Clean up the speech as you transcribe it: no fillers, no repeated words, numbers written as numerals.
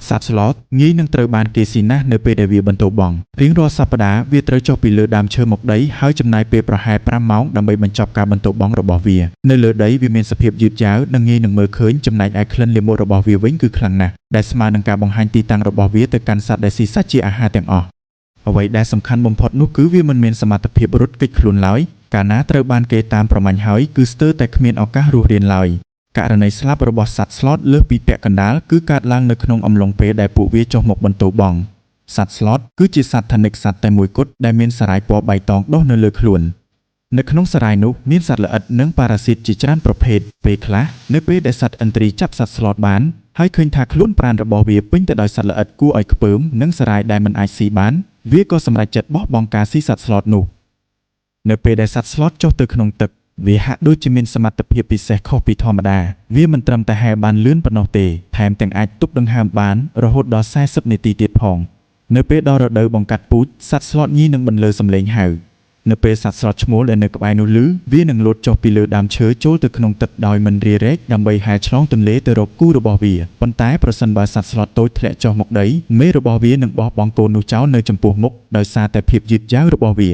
សត្វស្លតងាយនឹងត្រូវបានគេស៊ីណាស់នៅពេលដែលវាបន្ទោបង់រៀងរាល់សប្តាហ៍វាត្រូវចុះពីលើដើមឈើមកដីហើយចំណាយពេលប្រហែល5ម៉ោងដើម្បីបញ្ចប់ការបន្ទោបង់របស់វានៅលើដីវាមានសភាពយឺតយ៉ាវនិងងាយនឹងមើលឃើញចំណែកឯក្លិនលាមករបស់វាវិញគឺខ្លាំងណាស់ដែលស្មើនឹងការបង្ហាញទីតាំងរបស់វាទៅកាន់សត្វដែលស៊ីសាច់ជាអាហារទាំងអស់អ្វីដែលសំខាន់បំផុតនោះគឺវាមិនមានសមត្ថភាពរត់គេចខ្លួនឡើយកាលណាត្រូវបានគេតាមប្រមាញ់ហើយគឺស្ទើរតែគ្មានឱកាសរស់រានឡើយករណីស្លាប់របស់សត្វស្លតលើសពីពាក់កណ្ដាលគឺកើតឡើងនៅក្នុងអំឡុងពេលដែលពួកវាចុះមកបន្ទោបង់សត្វស្លតគឺជាសត្វថនិកសត្វតែមួយគត់ដែលមានសារ៉ាយពណ៌បៃតងដុះនៅលើខ្លួននៅក្នុងសារ៉ាយនោះមានសត្វល្អិតនិងប៉ារ៉ាស៊ីតជាច្រើនប្រភេទពេលខ្លះនៅពេលដែលសត្វឥន្ទ្រីចាប់សត្វស្លតបានហើយឃើញថាខ្លួនប្រាណរបស់វាពេញទៅដោយសត្វល្អិតគួរឲ្យខ្ពើមនិងសារ៉ាយដែលមិនអាចស៊ីបានវាក៏សម្រេចចិត្តបោះបង់ការស៊ីសត្វស្លតនោះនៅពេលដែលសត្វស្លតចុះទៅក្នុងទឹកវាហាក់ដូចជាមានសមត្ថភាពពិសេសខុសពីធម្មតាវាមិនត្រឹមតែហែលបានលឿនប៉ុណ្ណោះទេថែមទាំងអាចទប់ដង្ហើមបានរហូតដល់40នាទីទៀតផងនៅពេលដល់រដូវបង្កាត់ពូជសត្វស្លតញីនឹងបន្លឺសំឡេងហៅនៅពេលសត្វស្លតឈ្មោលដែលនៅក្បែរនោះឮវានឹងលោតចុះពីលើដើមឈើចូលទៅក្នុងទឹកដោយមិនរារែកដើម្បីហែលឆ្លងទន្លេទៅរកគូរបស់វាប៉ុន្តែប្រសិនបើសត្វស្លតតូចធ្លាក់ចុះមកដីមេរបស់វានឹងបោះបង់កូននោះចោលនៅចំពោះមុខដោយសារតែភាពយឺតយ៉ាវរបស់វា